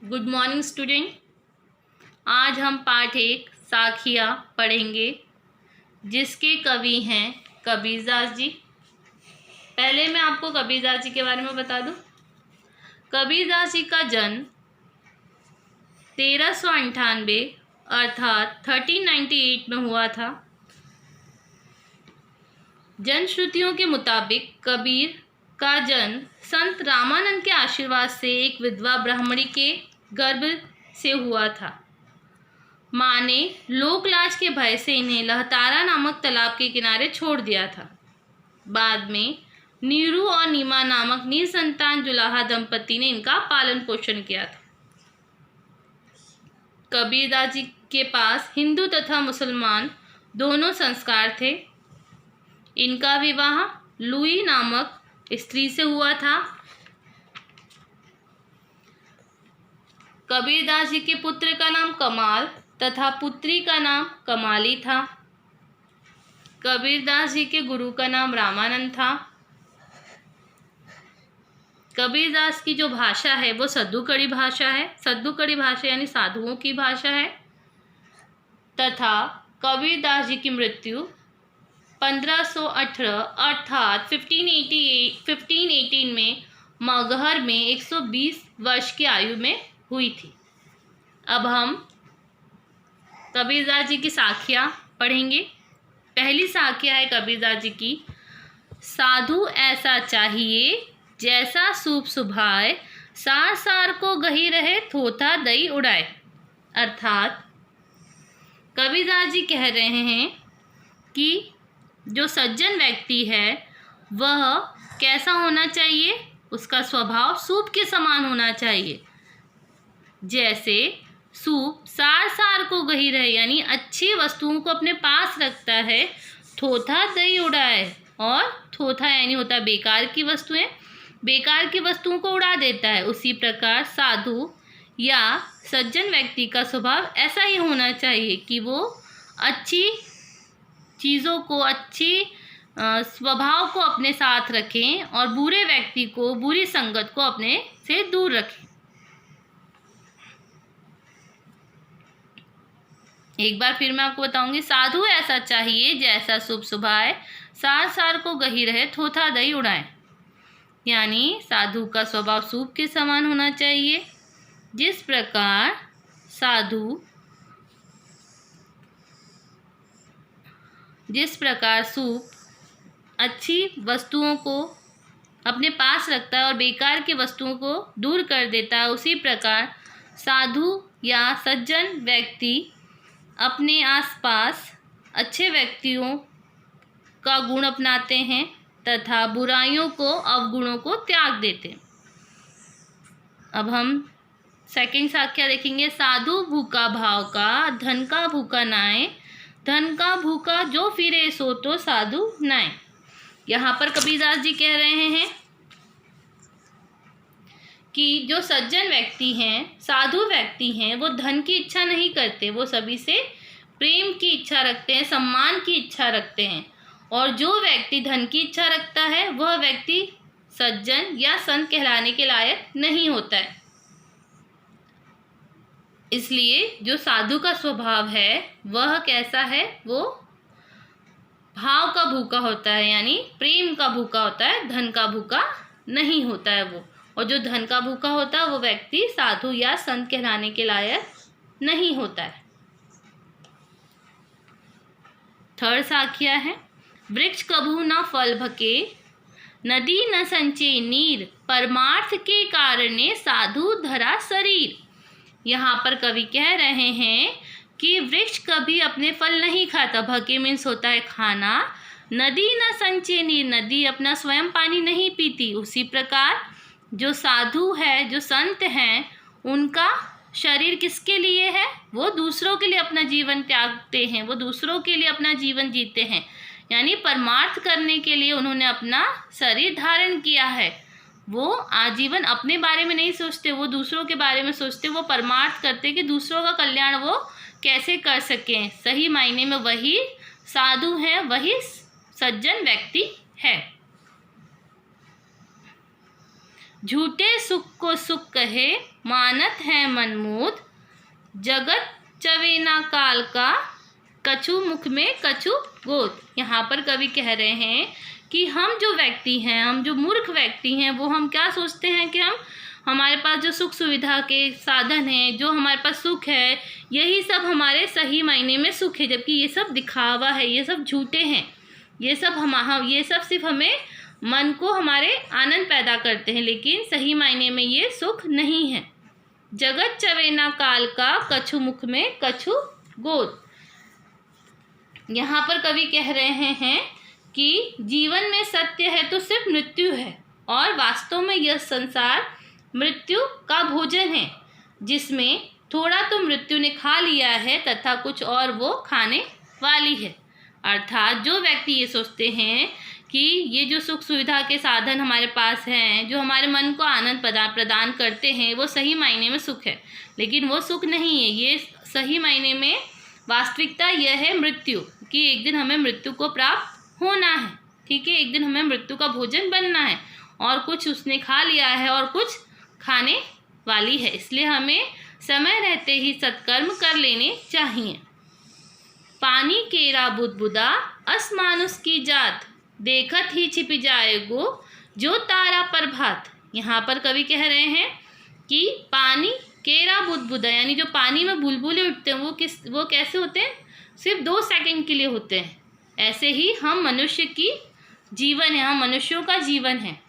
Good morning student. आज हम पाठ 1 साखियाँ पढ़ेंगे जिसके कवि हैं कबीरदास जी। पहले मैं आपको कबीरदास जी के बारे में बता दूं। कबीरदास जी का जन्म 1398 अर्थात 1398 में हुआ था। जनश्रुतियों के मुताबिक कबीर का जन्म संत रामानंद के आशीर्वाद से एक विधवा ब्राह्मणी के गर्भ से हुआ था। माँ ने लोकलाज के भय से इन्हें लहतारा नामक तालाब के किनारे छोड़ दिया था। बाद में नीरू और नीमा नामक निसंतान जुलाहा दंपति ने इनका पालन पोषण किया था। कबीरदास जी के पास हिंदू तथा मुसलमान दोनों संस्कार थे। इनका विवाह लुई नामक स्त्री से हुआ था। कबीरदास जी के पुत्र का नाम कमाल तथा पुत्री का नाम कमाली था। कबीरदास जी के गुरु का नाम रामानंद था। कबीरदास की जो भाषा है वो सद्दूकड़ी भाषा है। सद्दूकड़ी भाषा यानी साधुओं की भाषा है। तथा कबीरदास जी की मृत्यु 1518 अर्थात 1518 में मगहर में 120 वर्ष की आयु में हुई थी। अब हम कबीरदास जी की साखियाँ पढ़ेंगे। पहली साखियाँ है कबीरदास जी की। साधु ऐसा चाहिए जैसा सूप सुभाए, सार सार को गही रहे थोथा दई उड़ाए। अर्थात कबीरदास जी कह रहे हैं कि जो सज्जन व्यक्ति है वह कैसा होना चाहिए, उसका स्वभाव सूप के समान होना चाहिए। जैसे सूप सार सार को गही रहे यानी अच्छी वस्तुओं को अपने पास रखता है, थोथा दही उड़ाए, और थोथा यानी होता है बेकार की वस्तुएं, बेकार की वस्तुओं को उड़ा देता है। उसी प्रकार साधु या सज्जन व्यक्ति का स्वभाव ऐसा ही होना चाहिए कि वो अच्छी चीज़ों को, अच्छी स्वभाव को अपने साथ रखें और बुरे व्यक्ति को, बुरी संगत को अपने से दूर रखें। एक बार फिर मैं आपको बताऊंगी। साधु ऐसा चाहिए जैसा शुभ सुभाए, सार सार को गही रहे थोथा दही उड़ाए। यानी साधु का स्वभाव सूप के समान होना चाहिए। जिस प्रकार सूप अच्छी वस्तुओं को अपने पास रखता है और बेकार की वस्तुओं को दूर कर देता है, उसी प्रकार साधु या सज्जन व्यक्ति अपने आसपास अच्छे व्यक्तियों का गुण अपनाते हैं तथा बुराइयों को, अवगुणों को त्याग देते हैं। अब हम सेकंड साख्या देखेंगे। साधु भूखा भाव का, धन का भूखा नाए, धन का भूखा जो फिरे सो तो साधु नाए। यहाँ पर कबीरदास जी कह रहे हैं कि जो सज्जन व्यक्ति हैं, साधु व्यक्ति हैं, वो धन की इच्छा नहीं करते, वो सभी से प्रेम की इच्छा रखते हैं, सम्मान की इच्छा रखते हैं। और जो व्यक्ति धन की इच्छा रखता है वह व्यक्ति सज्जन या संत कहलाने के लायक नहीं होता है। इसलिए जो साधु का स्वभाव है वह कैसा है, वो भाव का भूखा होता है, यानी प्रेम का भूखा होता है, धन का भूखा नहीं होता है वो। और जो धन का भूखा होता है वो व्यक्ति साधु या संत कहलाने के लायक नहीं होता है। थर्ड साखिया है। वृक्ष कभू न फल भके, नदी न संचे नीर, परमार्थ के कारणे साधु धरा शरीर। यहाँ पर कवि कह रहे हैं कि वृक्ष कभी अपने फल नहीं खाता। भके मीन्स होता है खाना। नदी न संचे नीर, नदी अपना स्वयं पानी नहीं पीती। उसी प्रकार जो साधु है, जो संत हैं, उनका शरीर किसके लिए है, वो दूसरों के लिए अपना जीवन त्यागते हैं, वो दूसरों के लिए अपना जीवन जीते हैं। यानी परमार्थ करने के लिए उन्होंने अपना शरीर धारण किया है। वो आजीवन अपने बारे में नहीं सोचते, वो दूसरों के बारे में सोचते, वो परमार्थ करते कि दूसरों का कल्याण वो कैसे कर सकें। सही मायने में वही साधु है, वही सज्जन व्यक्ति है। झूठे सुख को सुख कहे, मानत है मनमोद। जगत चवे ना काल का, कछु मुख में कछु गोद। यहाँ पर कवि कह रहे हैं कि हम जो व्यक्ति हैं, हम जो मूर्ख व्यक्ति हैं, वो हम क्या सोचते हैं कि हमारे पास जो सुख सुविधा के साधन हैं, जो हमारे पास सुख है, यही सब हमारे सही मायने में सुख है, जबकि ये सब दिखावा है, ये सब झूठे हैं। ये सब सिर्फ हमें मन को हमारे आनंद पैदा करते हैं, लेकिन सही मायने में ये सुख नहीं है। जगत चवेना काल का, कछु मुख में कछु गोद। यहाँ पर कवि कह रहे हैं कि जीवन में सत्य है तो सिर्फ मृत्यु है, और वास्तव में यह संसार मृत्यु का भोजन है, जिसमें थोड़ा तो मृत्यु ने खा लिया है तथा कुछ और वो खाने वाली है। अर्थात जो व्यक्ति ये सोचते हैं कि ये जो सुख सुविधा के साधन हमारे पास हैं, जो हमारे मन को आनंद प्रदान करते हैं, वो सही मायने में सुख है, लेकिन वो सुख नहीं है। ये सही मायने में वास्तविकता यह है मृत्यु, कि एक दिन हमें मृत्यु को प्राप्त होना है। ठीक है, एक दिन हमें मृत्यु का भोजन बनना है, और कुछ उसने खा लिया है और कुछ खाने वाली है। इसलिए हमें समय रहते ही सत्कर्म कर लेने चाहिए। पानी केरा बुदबुदा, असमानुष की जात। देखत ही छिप जाएगो, जो तारा प्रभात। यहाँ पर कवि कह रहे हैं कि पानी केरा बुदबुदा, यानी जो पानी में बुलबुले उठते हैं वो कैसे होते हैं? सिर्फ 2 सेकंड के लिए होते हैं। ऐसे ही हम मनुष्य की जीवन है, हम मनुष्यों का जीवन है।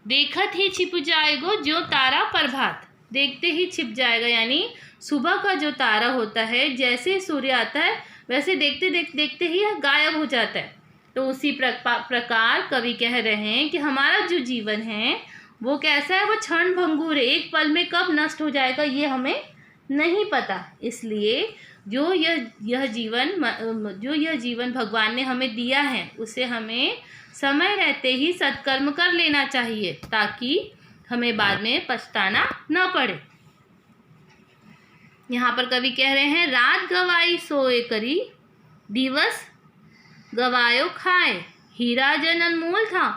देखत ही छिप जाएगो, जो तारा प्रभात। देखते ही छिप जाएगा, यानी सुबह का जो तारा होता है, जैसे सूर्य आता है वैसे देखते ही गायब हो जाता है। तो उसी प्रकार कवि कह रहे हैं कि हमारा जो जीवन है वो कैसा है, वो क्षण भंगुर है, एक पल में कब नष्ट हो जाएगा ये हमें नहीं पता। इसलिए जो यह जीवन भगवान ने हमें दिया है, उसे हमें समय रहते ही सत्कर्म कर लेना चाहिए, ताकि हमें बाद में पछताना न पड़े। यहाँ पर कवि कह रहे हैं, रात गवाई सोए करी, दिवस गवायो खाए। हीरा जन अनमोल था,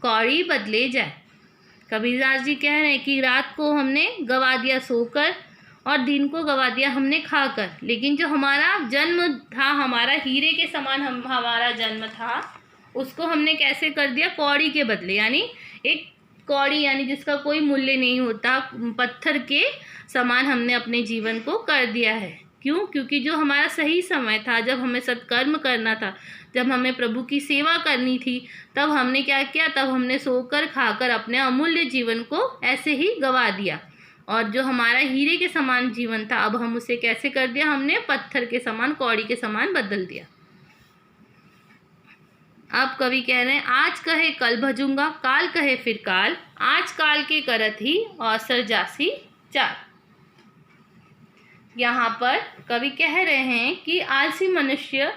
कौड़ी बदले जाए। कबीरदास जी कह रहे हैं कि रात को हमने गवा दिया सोकर, और दिन को गवा दिया हमने खाकर, लेकिन जो हमारा जन्म था, हमारा हीरे के समान हमारा जन्म था, उसको हमने कैसे कर दिया? कौड़ी के बदले। यानी एक कौड़ी, यानी जिसका कोई मूल्य नहीं होता, पत्थर के समान हमने अपने जीवन को कर दिया है। क्यों? क्योंकि जो हमारा सही समय था, जब हमें सत्कर्म करना था, जब हमें प्रभु की सेवा करनी थी, तब हमने क्या किया? तब हमने सोकर खाकर अपने अमूल्य जीवन को ऐसे ही गवा दिया। और जो हमारा हीरे के समान जीवन था, अब हम उसे कैसे कर दिया? हमने पत्थर के समान, कौड़ी के समान बदल दिया। अब कवि कह रहे हैं, आज कहे कल भजूंगा, काल कहे फिर काल। आज काल के करत ही अवसर जासी चार। यहाँ पर कवि कह रहे हैं कि आलसी मनुष्य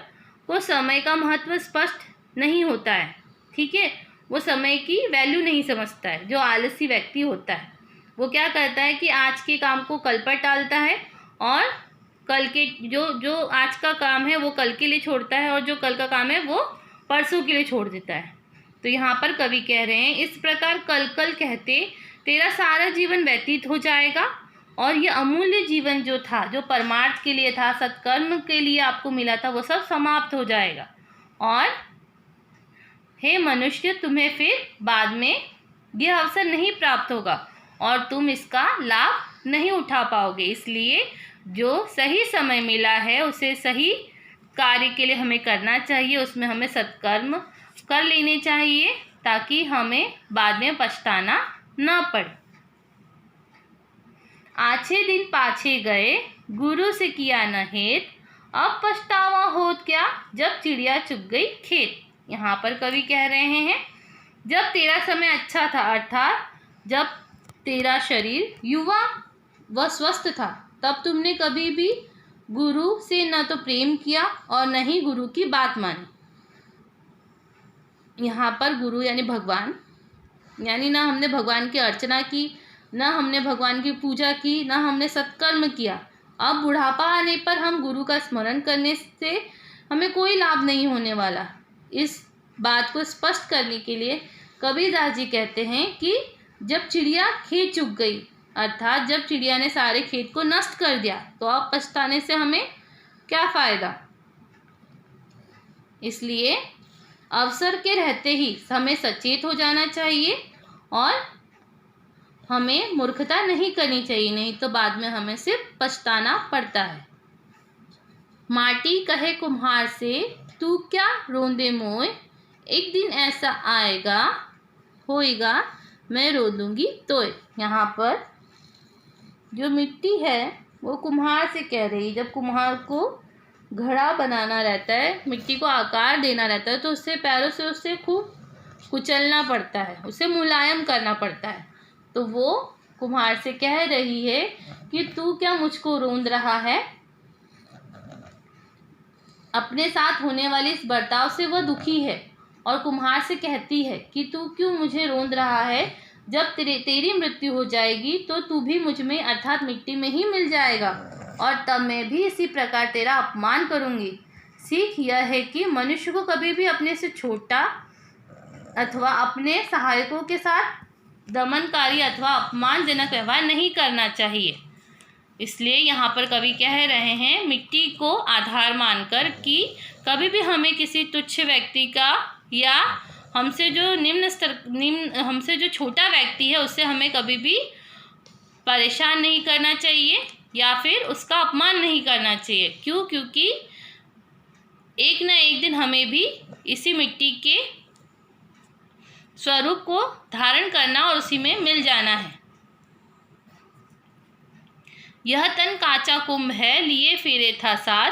को समय का महत्व स्पष्ट नहीं होता है। ठीक है, वो समय की वैल्यू नहीं समझता है। जो आलसी व्यक्ति होता है वो क्या करता है कि आज के काम को कल पर टालता है, और कल के जो आज का काम है वो कल के लिए छोड़ता है, और जो कल का काम है वो परसों के लिए छोड़ देता है। तो यहाँ पर कवि कह रहे हैं, इस प्रकार कल कल कहते तेरा सारा जीवन व्यतीत हो जाएगा, और ये अमूल्य जीवन जो था, जो परमार्थ के लिए था, सत्कर्म के लिए आपको मिला था, वो सब समाप्त हो जाएगा। और हे मनुष्य, तुम्हें फिर बाद में यह अवसर नहीं प्राप्त होगा, और तुम इसका लाभ नहीं उठा पाओगे। इसलिए जो सही समय मिला है उसे सही कार्य के लिए हमें करना चाहिए, उसमें हमें सत्कर्म कर लेने चाहिए, ताकि हमें बाद में पछताना न पड़े। आछे दिन पाछे गए, गुरु से किया न हेत। अब पछतावा होत क्या, जब चिड़िया चुग गई खेत। यहाँ पर कवि कह रहे हैं, जब तेरा समय अच्छा था, अर्थात जब तेरा शरीर युवा व स्वस्थ था, तब तुमने कभी भी गुरु से न तो प्रेम किया और न ही गुरु की बात मानी। यहाँ पर गुरु यानी भगवान, यानी ना हमने भगवान की अर्चना की, ना हमने भगवान की पूजा की, ना हमने सत्कर्म किया। अब बुढ़ापा आने पर हम गुरु का स्मरण करने से हमें कोई लाभ नहीं होने वाला। इस बात को स्पष्ट करने के लिए कबीरदास जी कहते हैं कि जब चिड़िया खेत चुग गई, अर्थात जब चिड़िया ने सारे खेत को नष्ट कर दिया, तो अब पछताने से हमें क्या फ़ायदा। इसलिए अवसर के रहते ही हमें सचेत हो जाना चाहिए और हमें मूर्खता नहीं करनी चाहिए, नहीं तो बाद में हमें सिर्फ पछताना पड़ता है। माटी कहे कुम्हार से, तू क्या रोंदे मोए, एक दिन ऐसा आएगा होएगा मैं रो दूंगी तोय। यहाँ पर जो मिट्टी है वो कुम्हार से कह रही है। जब कुम्हार को घड़ा बनाना रहता है, मिट्टी को आकार देना रहता है, तो उससे पैरों से उससे खूब कुचलना पड़ता है, उसे मुलायम करना पड़ता है। तो वो कुम्हार से कह रही है कि तू क्या मुझको रोंद रहा है। अपने साथ होने वाले इस बर्ताव से वह दुखी है और कुम्हार से कहती है कि तू क्यों मुझे रोंद रहा है। जब तेरी मृत्यु हो जाएगी तो तू भी मुझ में अर्थात मिट्टी में ही मिल जाएगा और तब मैं भी इसी प्रकार तेरा अपमान करूँगी। सीख यह है कि मनुष्य को कभी भी अपने से छोटा अथवा अपने सहायकों के साथ दमनकारी अथवा अपमानजनक व्यवहार नहीं करना चाहिए। इसलिए यहाँ पर कवि कह रहे हैं, मिट्टी को आधार मानकर कि कभी भी हमें किसी तुच्छ व्यक्ति का या हमसे जो छोटा व्यक्ति है उससे हमें कभी भी परेशान नहीं करना चाहिए या फिर उसका अपमान नहीं करना चाहिए। क्यों? क्योंकि एक न एक दिन हमें भी इसी मिट्टी के स्वरूप को धारण करना और उसी में मिल जाना है। यह तन काचा कुंभ है, लिए फिरे था साथ,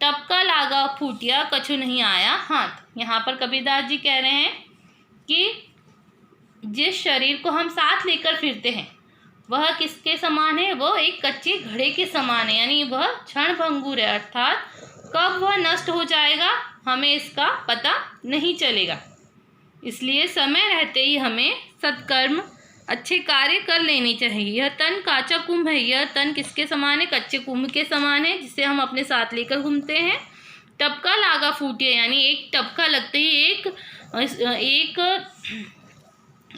टपका लागा फूटिया कछु नहीं आया हाथ। यहाँ पर कबीरदास जी कह रहे हैं कि जिस शरीर को हम साथ लेकर फिरते हैं वह किसके समान है, वह एक कच्चे घड़े के समान है, यानी वह क्षण भंगुर है, अर्थात कब वह नष्ट हो जाएगा हमें इसका पता नहीं चलेगा। इसलिए समय रहते ही हमें सत्कर्म अच्छे कार्य कर लेनी चाहिए। यह तन काचा कुंभ है, यह तन किसके समान है, कच्चे कुंभ के समान है, जिसे हम अपने साथ लेकर घूमते हैं। टपका लागा फूटिया, यानी एक टपका लगते ही एक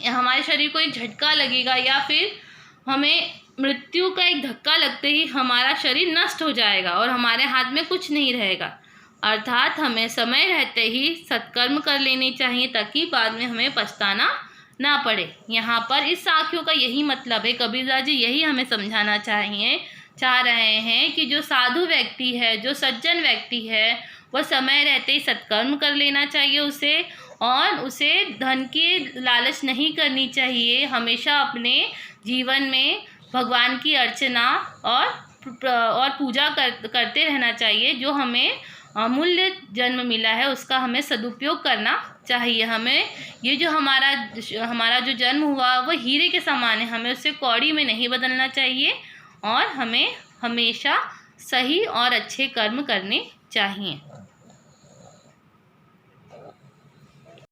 हमारे शरीर को एक झटका लगेगा या फिर हमें मृत्यु का एक धक्का लगते ही हमारा शरीर नष्ट हो जाएगा और हमारे हाथ में कुछ नहीं रहेगा। अर्थात हमें समय रहते ही सत्कर्म कर लेने चाहिए ताकि बाद में हमें पछताना ना पड़े। यहाँ पर इस साखियों का यही मतलब है, कबीरदास जी यही हमें समझाना चाह रहे हैं कि जो साधु व्यक्ति है, जो सज्जन व्यक्ति है, वह समय रहते ही सत्कर्म कर लेना चाहिए उसे, और उसे धन की लालच नहीं करनी चाहिए। हमेशा अपने जीवन में भगवान की अर्चना और पूजा करते रहना चाहिए। जो हमें अमूल्य जन्म मिला है उसका हमें सदुपयोग करना चाहिए। हमें ये जो हमारा जो जन्म हुआ वह हीरे के समान है, हमें उसे कौड़ी में नहीं बदलना चाहिए और हमें हमेशा सही और अच्छे कर्म करने चाहिए।